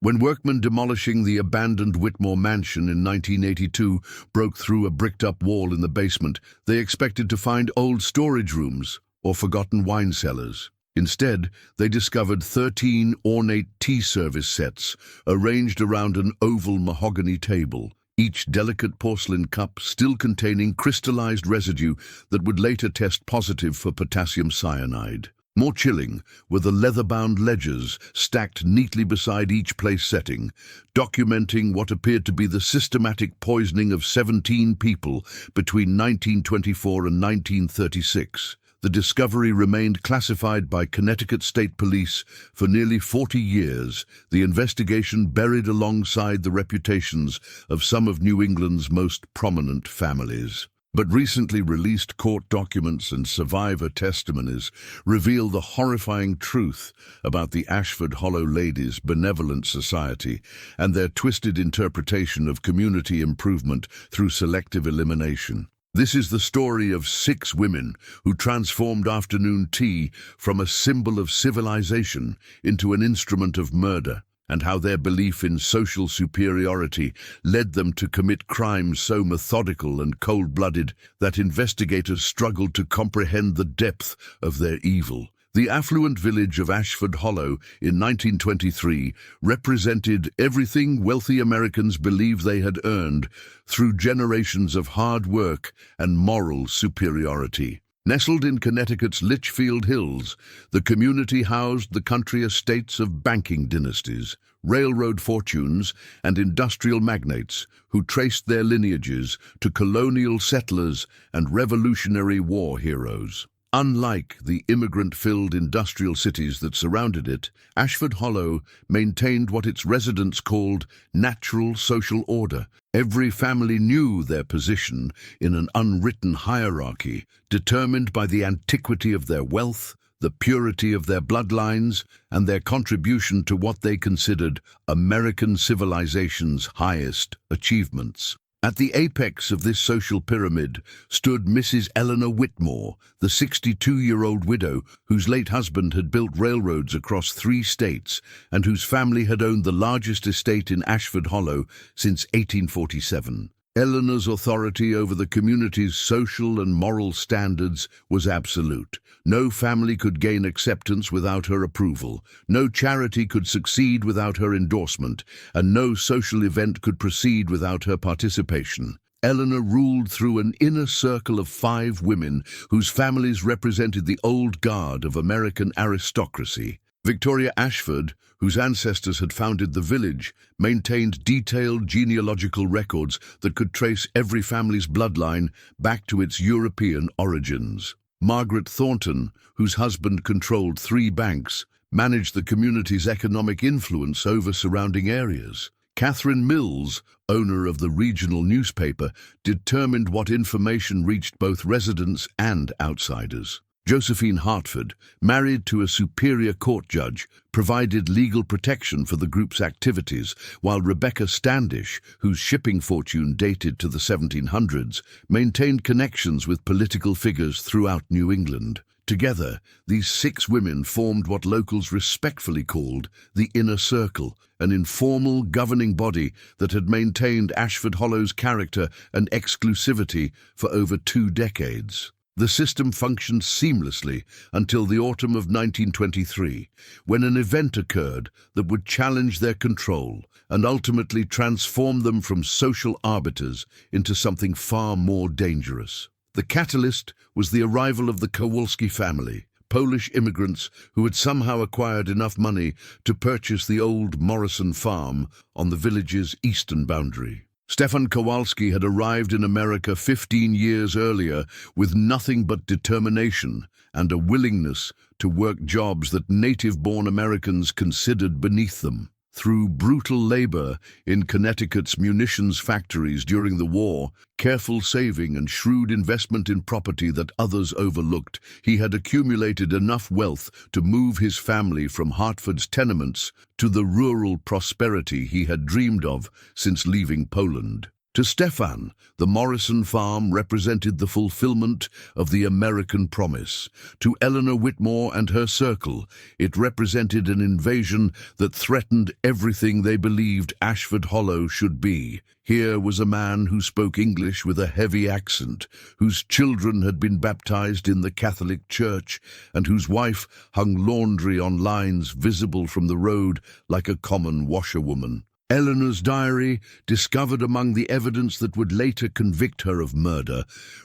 When workmen demolishing the abandoned Whitmore mansion in 1982 broke through a bricked-up wall in the basement, they expected to find old storage rooms or forgotten wine cellars. Instead, they discovered 13 ornate tea service sets arranged around an oval mahogany table, each delicate porcelain cup still containing crystallized residue that would later test positive for potassium cyanide. More chilling were the leather-bound ledgers stacked neatly beside each place setting, documenting what appeared to be the systematic poisoning of 17 people between 1924 and 1936. The discovery remained classified by Connecticut State Police for nearly 40 years, the investigation buried alongside the reputations of some of New England's most prominent families. But recently released court documents and survivor testimonies reveal the horrifying truth about the Ashford Hollow Ladies Benevolent Society and their twisted interpretation of community improvement through selective elimination. This is the story of 6 women who transformed afternoon tea from a symbol of civilization into an instrument of murder, and how their belief in social superiority led them to commit crimes so methodical and cold-blooded that investigators struggled to comprehend the depth of their evil. The affluent village of Ashford Hollow in 1923 represented everything wealthy Americans believed they had earned through generations of hard work and moral superiority. Nestled in Connecticut's Litchfield Hills, the community housed the country estates of banking dynasties, railroad fortunes, and industrial magnates who traced their lineages to colonial settlers and Revolutionary War heroes. Unlike the immigrant-filled industrial cities that surrounded it, Ashford Hollow maintained what its residents called natural social order. Every family knew their position in an unwritten hierarchy, determined by the antiquity of their wealth, the purity of their bloodlines, and their contribution to what they considered American civilization's highest achievements. At the apex of this social pyramid stood Mrs. Eleanor Whitmore, the 62-year-old widow whose late husband had built railroads across 3 states and whose family had owned the largest estate in Ashford Hollow since 1847. Eleanor's authority over the community's social and moral standards was absolute. No family could gain acceptance without her approval, no charity could succeed without her endorsement, and no social event could proceed without her participation. Eleanor ruled through an inner circle of 5 women whose families represented the old guard of American aristocracy. Victoria Ashford, whose ancestors had founded the village, maintained detailed genealogical records that could trace every family's bloodline back to its European origins. Margaret Thornton, whose husband controlled 3 banks, managed the community's economic influence over surrounding areas. Catherine Mills, owner of the regional newspaper, determined what information reached both residents and outsiders. Josephine Hartford, married to a superior court judge, provided legal protection for the group's activities, while Rebecca Standish, whose shipping fortune dated to the 1700s, maintained connections with political figures throughout New England. Together, these 6 women formed what locals respectfully called the Inner Circle, an informal governing body that had maintained Ashford Hollow's character and exclusivity for over 2 decades. The system functioned seamlessly until the autumn of 1923, when an event occurred that would challenge their control and ultimately transform them from social arbiters into something far more dangerous. The catalyst was the arrival of the Kowalski family, Polish immigrants who had somehow acquired enough money to purchase the old Morrison farm on the village's eastern boundary. Stefan Kowalski had arrived in America 15 years earlier with nothing but determination and a willingness to work jobs that native-born Americans considered beneath them. Through brutal labor in Connecticut's munitions factories during the war, careful saving and shrewd investment in property that others overlooked, he had accumulated enough wealth to move his family from Hartford's tenements to the rural prosperity he had dreamed of since leaving Poland. To Stefan, the Morrison farm represented the fulfillment of the American promise. To Eleanor Whitmore and her circle, it represented an invasion that threatened everything they believed Ashford Hollow should be. Here was a man who spoke English with a heavy accent, whose children had been baptized in the Catholic Church, and whose wife hung laundry on lines visible from the road like a common washerwoman. Eleanor's diary, discovered among the evidence that would later convict her of murder,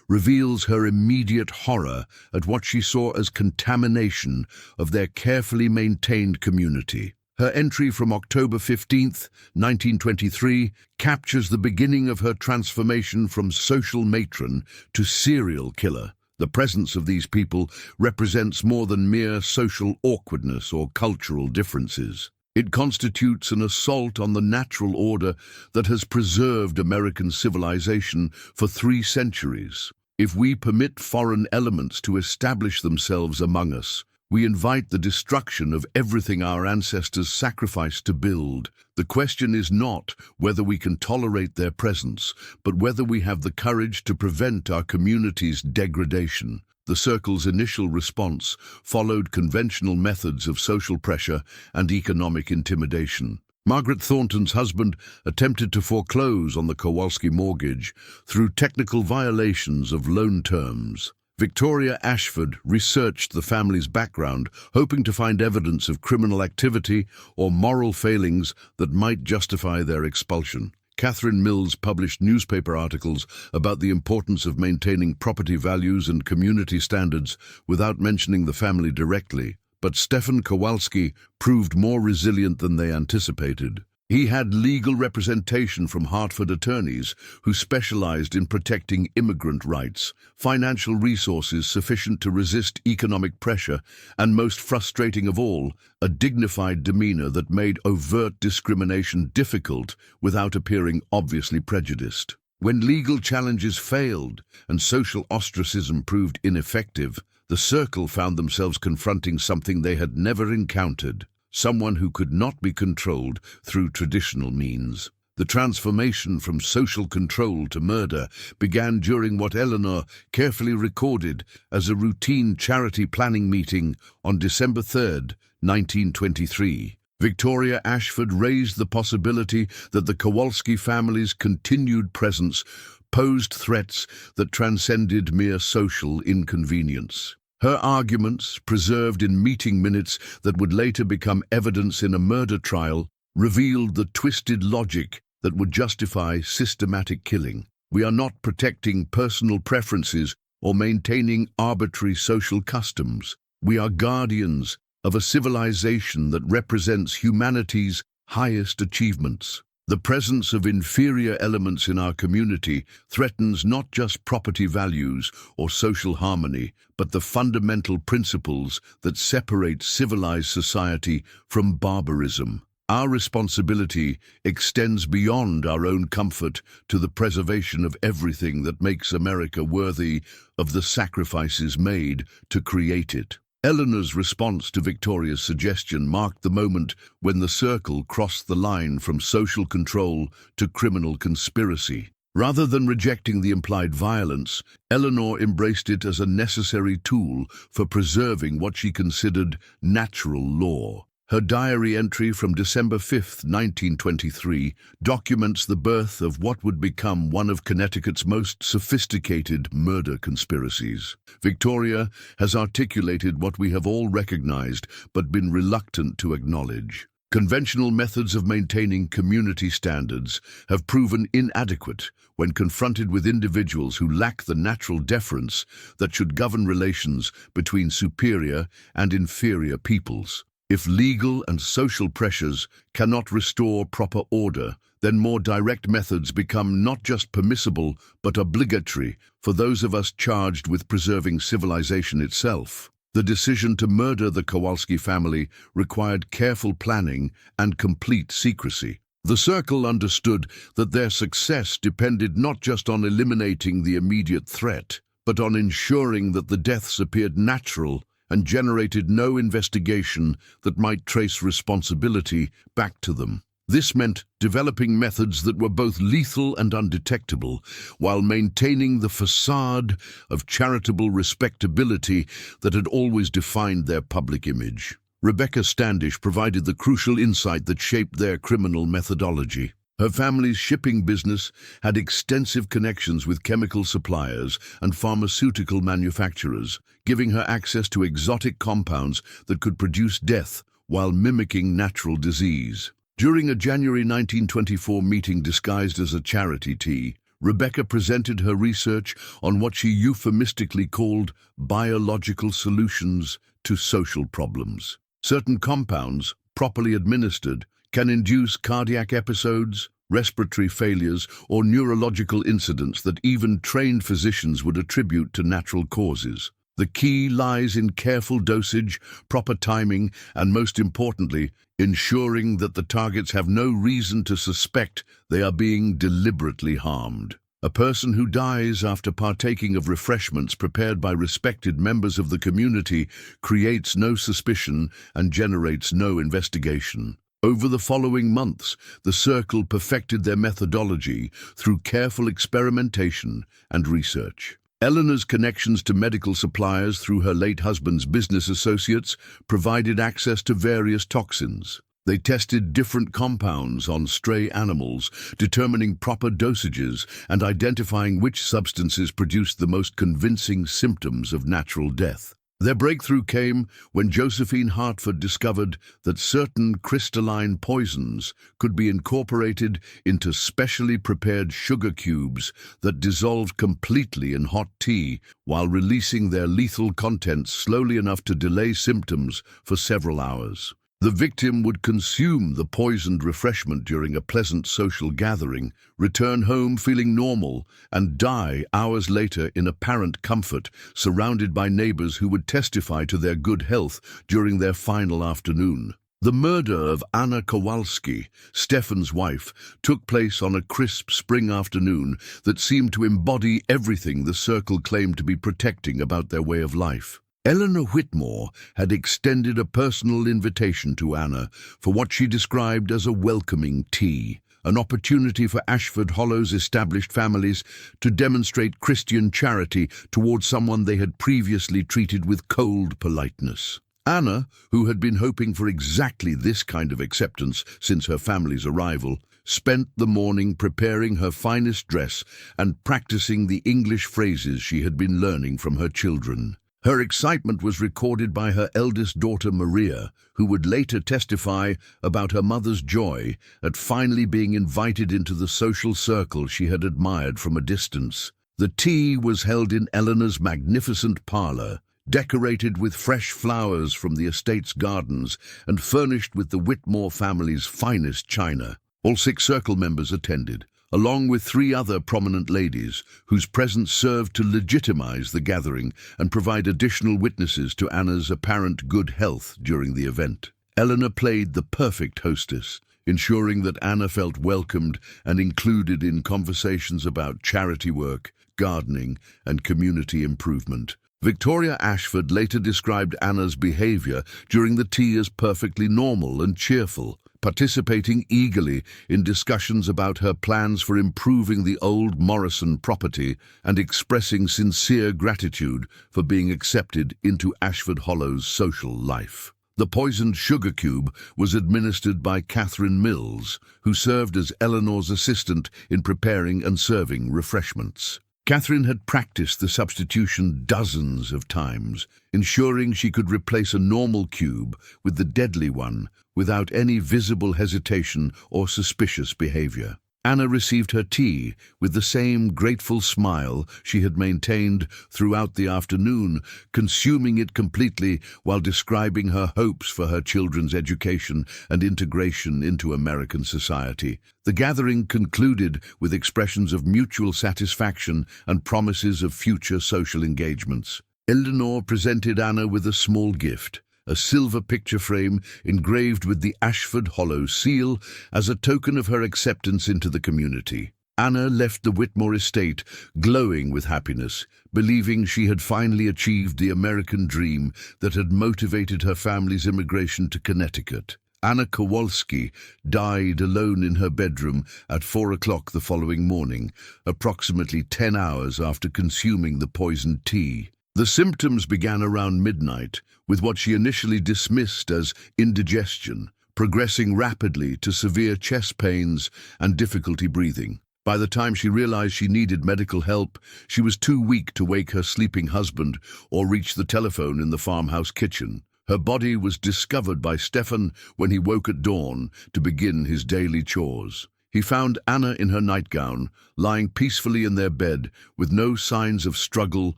reveals her immediate horror at what she saw as contamination of their carefully maintained community. Her entry from October 15th, 1923, captures the beginning of her transformation from social matron to serial killer. The presence of these people represents more than mere social awkwardness or cultural differences. It constitutes an assault on the natural order that has preserved American civilization for 3 centuries. If we permit foreign elements to establish themselves among us, we invite the destruction of everything our ancestors sacrificed to build. The question is not whether we can tolerate their presence, but whether we have the courage to prevent our community's degradation. The Circle's initial response followed conventional methods of social pressure and economic intimidation. Margaret Thornton's husband attempted to foreclose on the Kowalski mortgage through technical violations of loan terms. Victoria Ashford researched the family's background, hoping to find evidence of criminal activity or moral failings that might justify their expulsion. Catherine Mills published newspaper articles about the importance of maintaining property values and community standards without mentioning the family directly. But Stefan Kowalski proved more resilient than they anticipated. He had legal representation from Hartford attorneys who specialized in protecting immigrant rights, financial resources sufficient to resist economic pressure, and most frustrating of all, a dignified demeanor that made overt discrimination difficult without appearing obviously prejudiced. When legal challenges failed and social ostracism proved ineffective, the Circle found themselves confronting something they had never encountered. Someone who could not be controlled through traditional means. The transformation from social control to murder began during what Eleanor carefully recorded as a routine charity planning meeting on December 3rd, 1923. Victoria Ashford raised the possibility that the Kowalski family's continued presence posed threats that transcended mere social inconvenience. Her arguments, preserved in meeting minutes that would later become evidence in a murder trial, revealed the twisted logic that would justify systematic killing. We are not protecting personal preferences or maintaining arbitrary social customs. We are guardians of a civilization that represents humanity's highest achievements. The presence of inferior elements in our community threatens not just property values or social harmony, but the fundamental principles that separate civilized society from barbarism. Our responsibility extends beyond our own comfort to the preservation of everything that makes America worthy of the sacrifices made to create it. Eleanor's response to Victoria's suggestion marked the moment when the Circle crossed the line from social control to criminal conspiracy. Rather than rejecting the implied violence, Eleanor embraced it as a necessary tool for preserving what she considered natural law. Her diary entry from December 5, 1923, documents the birth of what would become one of Connecticut's most sophisticated murder conspiracies. Victoria has articulated what we have all recognized but been reluctant to acknowledge. Conventional methods of maintaining community standards have proven inadequate when confronted with individuals who lack the natural deference that should govern relations between superior and inferior peoples. If legal and social pressures cannot restore proper order, then more direct methods become not just permissible but obligatory for those of us charged with preserving civilization itself. The decision to murder the Kowalski family required careful planning and complete secrecy. The Circle understood that their success depended not just on eliminating the immediate threat, but on ensuring that the deaths appeared natural and generated no investigation that might trace responsibility back to them. This meant developing methods that were both lethal and undetectable, while maintaining the facade of charitable respectability that had always defined their public image. Rebecca Standish provided the crucial insight that shaped their criminal methodology. Her family's shipping business had extensive connections with chemical suppliers and pharmaceutical manufacturers, giving her access to exotic compounds that could produce death while mimicking natural disease. During a January 1924 meeting disguised as a charity tea, Rebecca presented her research on what she euphemistically called biological solutions to social problems. Certain compounds, properly administered, can induce cardiac episodes, respiratory failures, or neurological incidents that even trained physicians would attribute to natural causes. The key lies in careful dosage, proper timing, and most importantly, ensuring that the targets have no reason to suspect they are being deliberately harmed. A person who dies after partaking of refreshments prepared by respected members of the community creates no suspicion and generates no investigation. Over the following months, the Circle perfected their methodology through careful experimentation and research. Eleanor's connections to medical suppliers through her late husband's business associates provided access to various toxins. They tested different compounds on stray animals, determining proper dosages and identifying which substances produced the most convincing symptoms of natural death. Their breakthrough came when Josephine Hartford discovered that certain crystalline poisons could be incorporated into specially prepared sugar cubes that dissolved completely in hot tea while releasing their lethal contents slowly enough to delay symptoms for several hours. The victim would consume the poisoned refreshment during a pleasant social gathering, return home feeling normal, and die hours later in apparent comfort, surrounded by neighbors who would testify to their good health during their final afternoon. The murder of Anna Kowalski, Stefan's wife, took place on a crisp spring afternoon that seemed to embody everything the Circle claimed to be protecting about their way of life. Eleanor Whitmore had extended a personal invitation to Anna for what she described as a welcoming tea, an opportunity for Ashford Hollow's established families to demonstrate Christian charity towards someone they had previously treated with cold politeness. Anna, who had been hoping for exactly this kind of acceptance since her family's arrival, spent the morning preparing her finest dress and practicing the English phrases she had been learning from her children. Her excitement was recorded by her eldest daughter Maria, who would later testify about her mother's joy at finally being invited into the social circle she had admired from a distance. The tea was held in Eleanor's magnificent parlor, decorated with fresh flowers from the estate's gardens and furnished with the Whitmore family's finest china. All 6 Circle members attended, along with 3 other prominent ladies, whose presence served to legitimize the gathering and provide additional witnesses to Anna's apparent good health during the event. Eleanor played the perfect hostess, ensuring that Anna felt welcomed and included in conversations about charity work, gardening, and community improvement. Victoria Ashford later described Anna's behavior during the tea as perfectly normal and cheerful, participating eagerly in discussions about her plans for improving the old Morrison property and expressing sincere gratitude for being accepted into Ashford Hollow's social life. The poisoned sugar cube was administered by Catherine Mills, who served as Eleanor's assistant in preparing and serving refreshments. Catherine had practiced the substitution dozens of times, ensuring she could replace a normal cube with the deadly one without any visible hesitation or suspicious behavior. Anna received her tea with the same grateful smile she had maintained throughout the afternoon, consuming it completely while describing her hopes for her children's education and integration into American society. The gathering concluded with expressions of mutual satisfaction and promises of future social engagements. Eleanor presented Anna with a small gift, a silver picture frame engraved with the Ashford Hollow seal as a token of her acceptance into the community. Anna left the Whitmore estate glowing with happiness, believing she had finally achieved the American dream that had motivated her family's immigration to Connecticut. Anna Kowalski died alone in her bedroom at 4 o'clock the following morning, approximately 10 hours after consuming the poisoned tea. The symptoms began around midnight, with what she initially dismissed as indigestion, progressing rapidly to severe chest pains and difficulty breathing. By the time she realized she needed medical help, she was too weak to wake her sleeping husband or reach the telephone in the farmhouse kitchen. Her body was discovered by Stefan when he woke at dawn to begin his daily chores. He found Anna in her nightgown, lying peacefully in their bed with no signs of struggle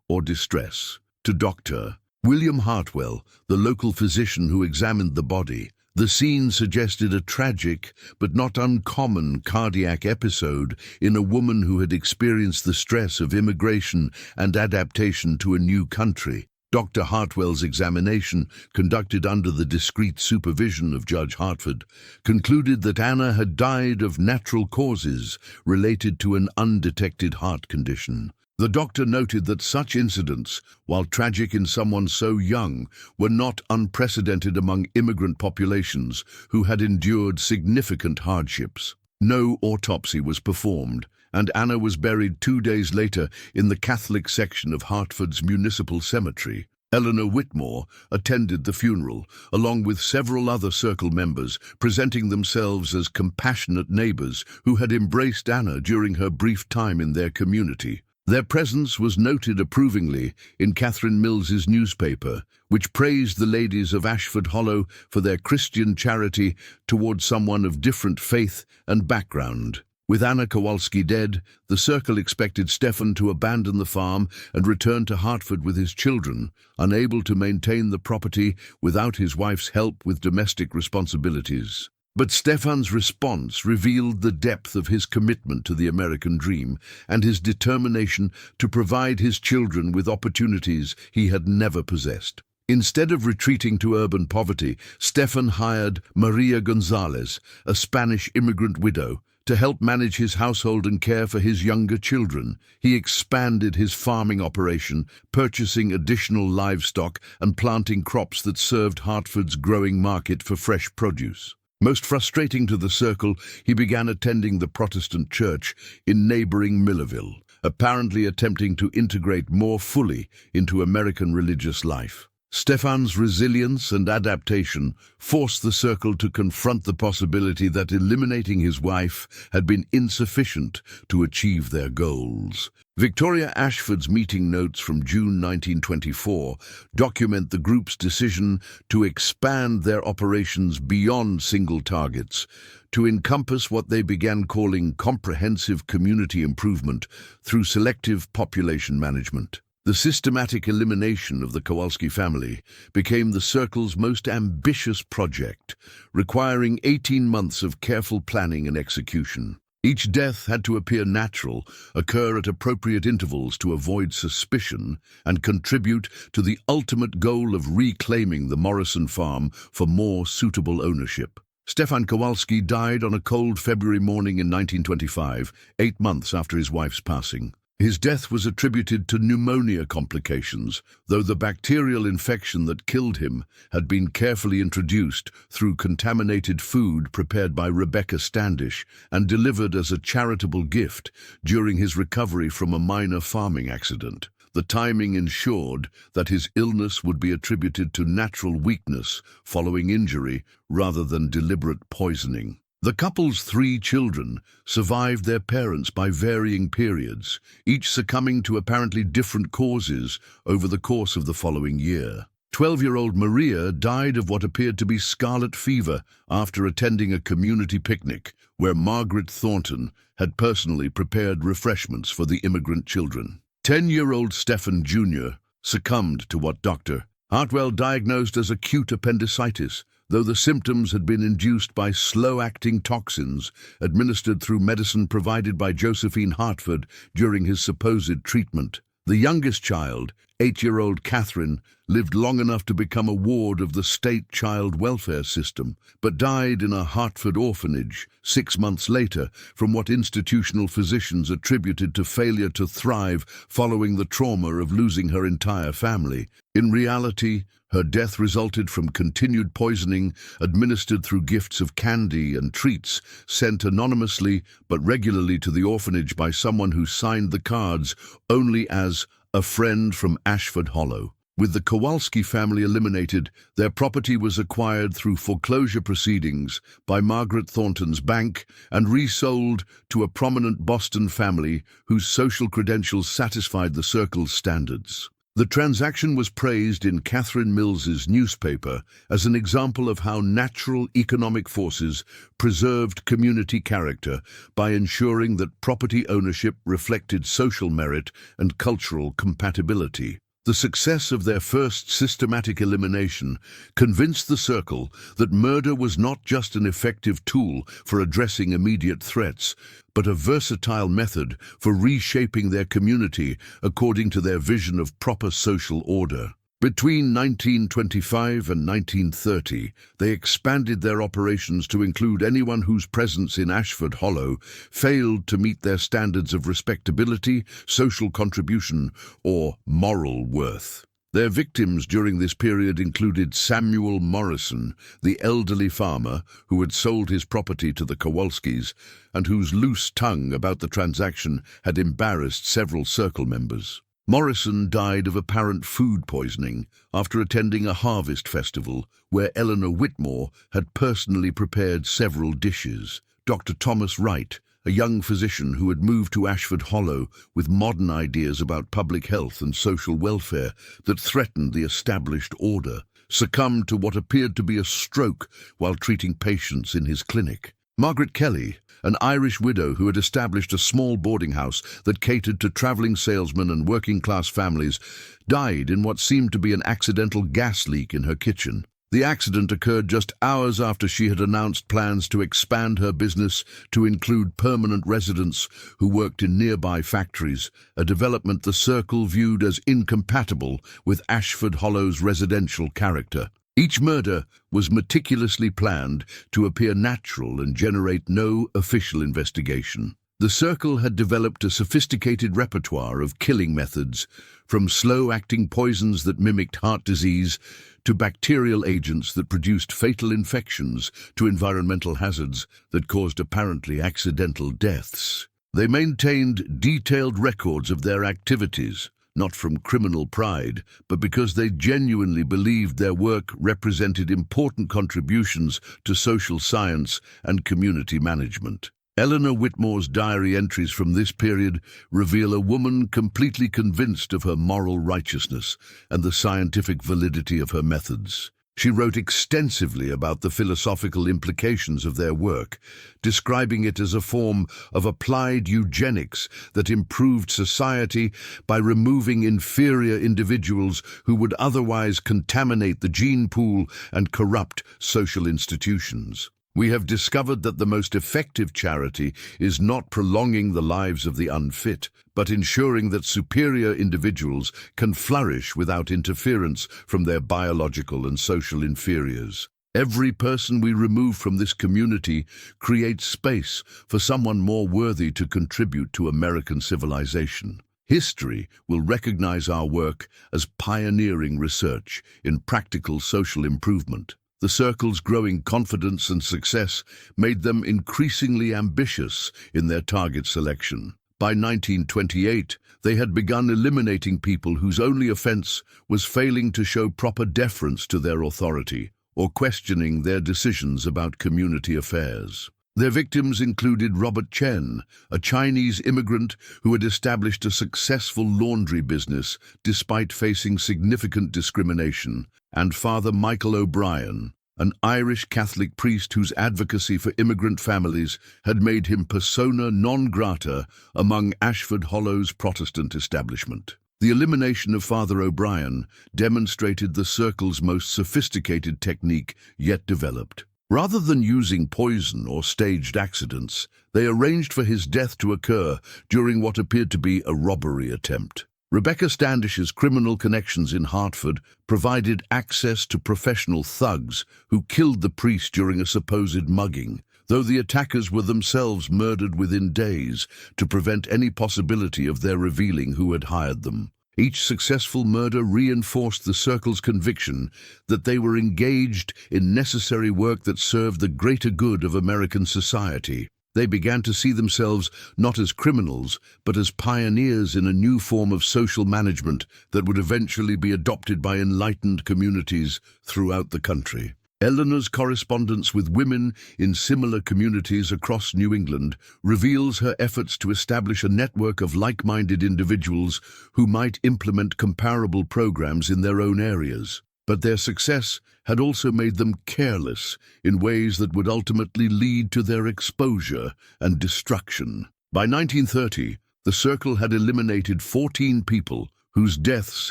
or distress. To Dr. William Hartwell, the local physician who examined the body, the scene suggested a tragic but not uncommon cardiac episode in a woman who had experienced the stress of immigration and adaptation to a new country. Dr. Hartwell's examination, conducted under the discreet supervision of Judge Hartford, concluded that Anna had died of natural causes related to an undetected heart condition. The doctor noted that such incidents, while tragic in someone so young, were not unprecedented among immigrant populations who had endured significant hardships. No autopsy was performed, and Anna was buried 2 days later in the Catholic section of Hartford's municipal cemetery. Eleanor Whitmore attended the funeral, along with several other circle members, presenting themselves as compassionate neighbors who had embraced Anna during her brief time in their community. Their presence was noted approvingly in Catherine Mills's newspaper, which praised the ladies of Ashford Hollow for their Christian charity towards someone of different faith and background. With Anna Kowalski dead, the circle expected Stefan to abandon the farm and return to Hartford with his children, unable to maintain the property without his wife's help with domestic responsibilities. But Stefan's response revealed the depth of his commitment to the American dream and his determination to provide his children with opportunities he had never possessed. Instead of retreating to urban poverty, Stefan hired Maria Gonzalez, a Spanish immigrant widow, to help manage his household and care for his younger children. He expanded his farming operation, purchasing additional livestock and planting crops that served Hartford's growing market for fresh produce. Most frustrating to the circle, he began attending the Protestant church in neighboring Millerville, apparently attempting to integrate more fully into American religious life. Stefan's resilience and adaptation forced the circle to confront the possibility that eliminating his wife had been insufficient to achieve their goals. Victoria Ashford's meeting notes from June 1924 document the group's decision to expand their operations beyond single targets, to encompass what they began calling comprehensive community improvement through selective population management. The systematic elimination of the Kowalski family became the circle's most ambitious project, requiring 18 months of careful planning and execution. Each death had to appear natural, occur at appropriate intervals to avoid suspicion, and contribute to the ultimate goal of reclaiming the Morrison farm for more suitable ownership. Stefan Kowalski died on a cold February morning in 1925, 8 months after his wife's passing. His death was attributed to pneumonia complications, though the bacterial infection that killed him had been carefully introduced through contaminated food prepared by Rebecca Standish and delivered as a charitable gift during his recovery from a minor farming accident. The timing ensured that his illness would be attributed to natural weakness following injury rather than deliberate poisoning. The couple's 3 children survived their parents by varying periods, each succumbing to apparently different causes over the course of the following year. 12-year-old Maria died of what appeared to be scarlet fever after attending a community picnic where Margaret Thornton had personally prepared refreshments for the immigrant children. 10-year-old Stefan Jr. succumbed to what Dr. Hartwell diagnosed as acute appendicitis, though the symptoms had been induced by slow-acting toxins administered through medicine provided by Josephine Hartford during his supposed treatment. The youngest child, 8-year-old Catherine, lived long enough to become a ward of the state child welfare system, but died in a Hartford orphanage 6 months later from what institutional physicians attributed to failure to thrive following the trauma of losing her entire family. In reality, her death resulted from continued poisoning administered through gifts of candy and treats sent anonymously but regularly to the orphanage by someone who signed the cards only as a friend from Ashford Hollow. With the Kowalski family eliminated, their property was acquired through foreclosure proceedings by Margaret Thornton's bank and resold to a prominent Boston family whose social credentials satisfied the Circle's standards. The transaction was praised in Catherine Mills's newspaper as an example of how natural economic forces preserved community character by ensuring that property ownership reflected social merit and cultural compatibility. The success of their first systematic elimination convinced the Circle that murder was not just an effective tool for addressing immediate threats, but a versatile method for reshaping their community according to their vision of proper social order. Between 1925 and 1930, they expanded their operations to include anyone whose presence in Ashford Hollow failed to meet their standards of respectability, social contribution, or moral worth. Their victims during this period included Samuel Morrison, the elderly farmer who had sold his property to the Kowalskis and whose loose tongue about the transaction had embarrassed several Circle members. Morrison died of apparent food poisoning after attending a harvest festival where Eleanor Whitmore had personally prepared several dishes. Dr. Thomas Wright, a young physician who had moved to Ashford Hollow with modern ideas about public health and social welfare that threatened the established order, succumbed to what appeared to be a stroke while treating patients in his clinic. Margaret Kelly, an Irish widow who had established a small boarding house that catered to traveling salesmen and working-class families, died in what seemed to be an accidental gas leak in her kitchen. The accident occurred just hours after she had announced plans to expand her business to include permanent residents who worked in nearby factories, a development the Circle viewed as incompatible with Ashford Hollow's residential character. Each murder was meticulously planned to appear natural and generate no official investigation. The Circle had developed a sophisticated repertoire of killing methods, from slow-acting poisons that mimicked heart disease to bacterial agents that produced fatal infections to environmental hazards that caused apparently accidental deaths. They maintained detailed records of their activities, not from criminal pride, but because they genuinely believed their work represented important contributions to social science and community management. Eleanor Whitmore's diary entries from this period reveal a woman completely convinced of her moral righteousness and the scientific validity of her methods. She wrote extensively about the philosophical implications of their work, describing it as a form of applied eugenics that improved society by removing inferior individuals who would otherwise contaminate the gene pool and corrupt social institutions. We have discovered that the most effective charity is not prolonging the lives of the unfit, but ensuring that superior individuals can flourish without interference from their biological and social inferiors. Every person we remove from this community creates space for someone more worthy to contribute to American civilization. History will recognize our work as pioneering research in practical social improvement. The Circle's growing confidence and success made them increasingly ambitious in their target selection. By 1928, they had begun eliminating people whose only offense was failing to show proper deference to their authority or questioning their decisions about community affairs. Their victims included Robert Chen, a Chinese immigrant who had established a successful laundry business despite facing significant discrimination, and Father Michael O'Brien, an Irish Catholic priest whose advocacy for immigrant families had made him persona non grata among Ashford Hollow's Protestant establishment. The elimination of Father O'Brien demonstrated the Circle's most sophisticated technique yet developed. Rather than using poison or staged accidents, they arranged for his death to occur during what appeared to be a robbery attempt. Rebecca Standish's criminal connections in Hartford provided access to professional thugs who killed the priest during a supposed mugging, though the attackers were themselves murdered within days to prevent any possibility of their revealing who had hired them. Each successful murder reinforced the Circle's conviction that they were engaged in necessary work that served the greater good of American society. They began to see themselves not as criminals, but as pioneers in a new form of social management that would eventually be adopted by enlightened communities throughout the country. Eleanor's correspondence with women in similar communities across New England reveals her efforts to establish a network of like-minded individuals who might implement comparable programs in their own areas. But their success had also made them careless in ways that would ultimately lead to their exposure and destruction. By 1930, the Circle had eliminated 14 people whose deaths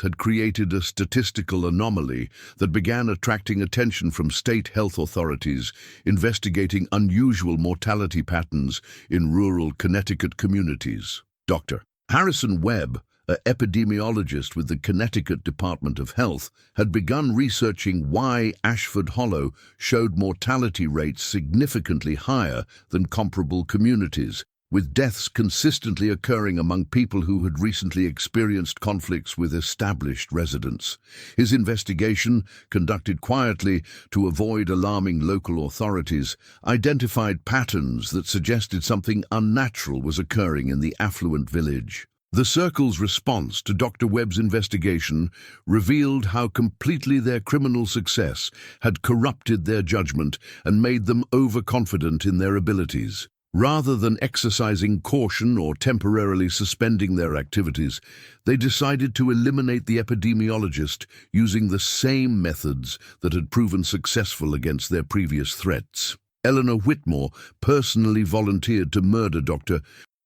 had created a statistical anomaly that began attracting attention from state health authorities investigating unusual mortality patterns in rural Connecticut communities. Dr. Harrison Webb, an epidemiologist with the Connecticut Department of Health, had begun researching why Ashford Hollow showed mortality rates significantly higher than comparable communities, with deaths consistently occurring among people who had recently experienced conflicts with established residents. His investigation, conducted quietly to avoid alarming local authorities, identified patterns that suggested something unnatural was occurring in the affluent village. The Circle's response to Dr. Webb's investigation revealed how completely their criminal success had corrupted their judgment and made them overconfident in their abilities. Rather than exercising caution or temporarily suspending their activities, they decided to eliminate the epidemiologist using the same methods that had proven successful against their previous threats. Eleanor Whitmore personally volunteered to murder Dr.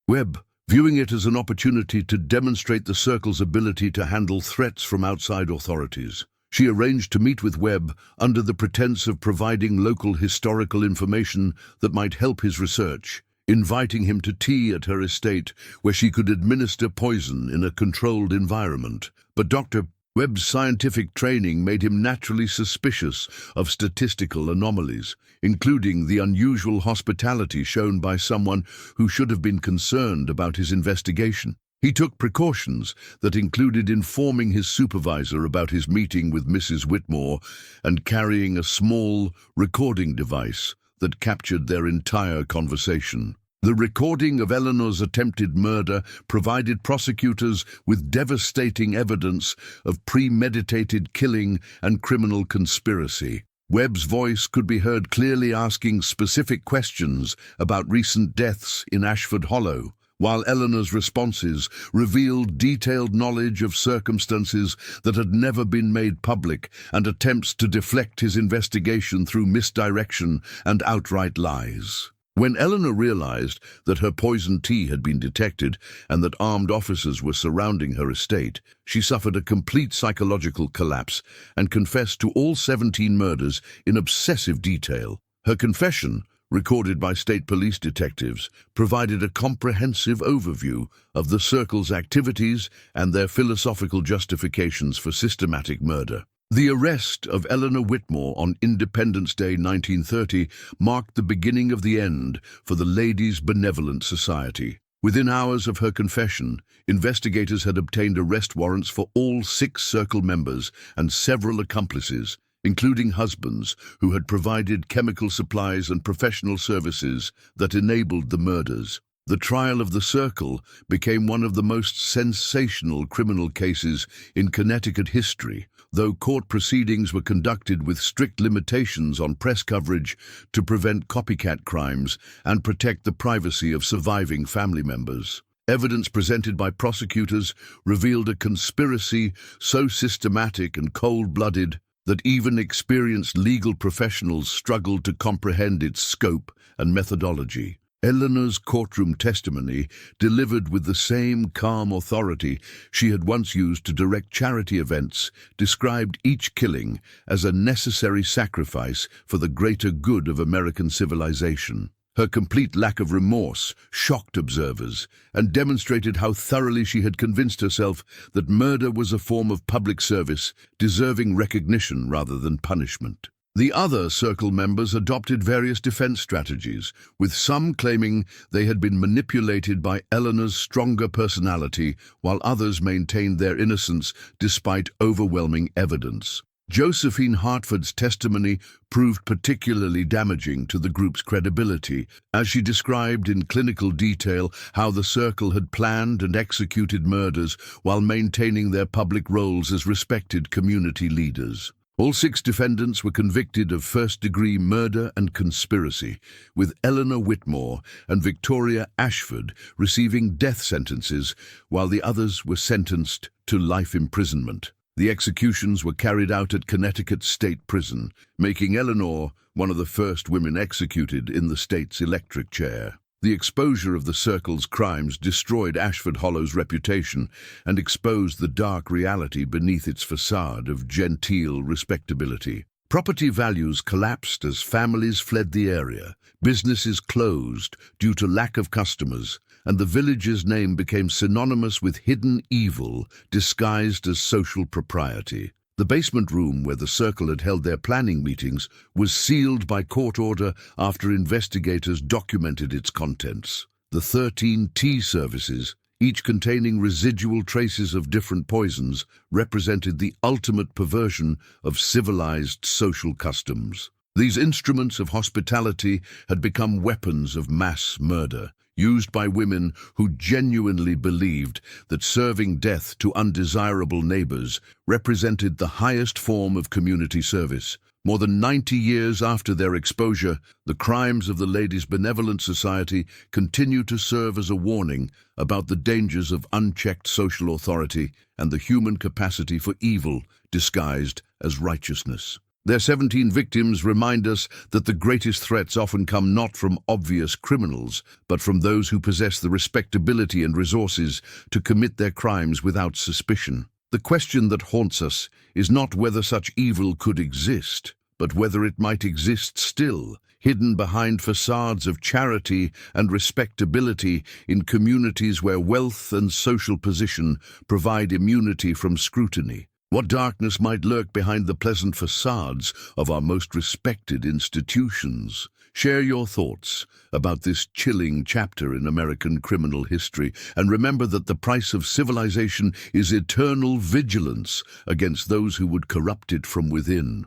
Webb, viewing it as an opportunity to demonstrate the Circle's ability to handle threats from outside authorities. She arranged to meet with Webb under the pretense of providing local historical information that might help his research, inviting him to tea at her estate where she could administer poison in a controlled environment. But Dr. Webb's scientific training made him naturally suspicious of statistical anomalies, including the unusual hospitality shown by someone who should have been concerned about his investigation. He took precautions that included informing his supervisor about his meeting with Mrs. Whitmore and carrying a small recording device that captured their entire conversation. The recording of Eleanor's attempted murder provided prosecutors with devastating evidence of premeditated killing and criminal conspiracy. Webb's voice could be heard clearly asking specific questions about recent deaths in Ashford Hollow, while Eleanor's responses revealed detailed knowledge of circumstances that had never been made public and attempts to deflect his investigation through misdirection and outright lies. When Eleanor realized that her poisoned tea had been detected and that armed officers were surrounding her estate, she suffered a complete psychological collapse and confessed to all 17 murders in obsessive detail. Her confession, recorded by state police detectives, provided a comprehensive overview of the Circle's activities and their philosophical justifications for systematic murder. The arrest of Eleanor Whitmore on Independence Day 1930 marked the beginning of the end for the Ladies' Benevolent Society. Within hours of her confession, investigators had obtained arrest warrants for all 6 Circle members and several accomplices, including husbands who had provided chemical supplies and professional services that enabled the murders. The trial of the Circle became one of the most sensational criminal cases in Connecticut history, though court proceedings were conducted with strict limitations on press coverage to prevent copycat crimes and protect the privacy of surviving family members. Evidence presented by prosecutors revealed a conspiracy so systematic and cold-blooded that even experienced legal professionals struggled to comprehend its scope and methodology. Eleanor's courtroom testimony, delivered with the same calm authority she had once used to direct charity events, described each killing as a necessary sacrifice for the greater good of American civilization. Her complete lack of remorse shocked observers and demonstrated how thoroughly she had convinced herself that murder was a form of public service deserving recognition rather than punishment. The other circle members adopted various defense strategies, with some claiming they had been manipulated by Eleanor's stronger personality, while others maintained their innocence despite overwhelming evidence. Josephine Hartford's testimony proved particularly damaging to the group's credibility, as she described in clinical detail how the circle had planned and executed murders while maintaining their public roles as respected community leaders. All 6 defendants were convicted of first-degree murder and conspiracy, with Eleanor Whitmore and Victoria Ashford receiving death sentences, while the others were sentenced to life imprisonment. The executions were carried out at Connecticut State Prison, making Eleanor one of the first women executed in the state's electric chair. The exposure of the circle's crimes destroyed Ashford Hollow's reputation and exposed the dark reality beneath its facade of genteel respectability. Property values collapsed as families fled the area, businesses closed due to lack of customers, and the village's name became synonymous with hidden evil disguised as social propriety. The basement room where the circle had held their planning meetings was sealed by court order after investigators documented its contents. The 13 tea services, each containing residual traces of different poisons, represented the ultimate perversion of civilized social customs. These instruments of hospitality had become weapons of mass murder, used by women who genuinely believed that serving death to undesirable neighbors represented the highest form of community service. More than 90 years after their exposure, the crimes of the Ladies' Benevolent Society continue to serve as a warning about the dangers of unchecked social authority and the human capacity for evil disguised as righteousness. Their 17 victims remind us that the greatest threats often come not from obvious criminals, but from those who possess the respectability and resources to commit their crimes without suspicion. The question that haunts us is not whether such evil could exist, but whether it might exist still, hidden behind facades of charity and respectability in communities where wealth and social position provide immunity from scrutiny. What darkness might lurk behind the pleasant facades of our most respected institutions? Share your thoughts about this chilling chapter in American criminal history, and remember that the price of civilization is eternal vigilance against those who would corrupt it from within.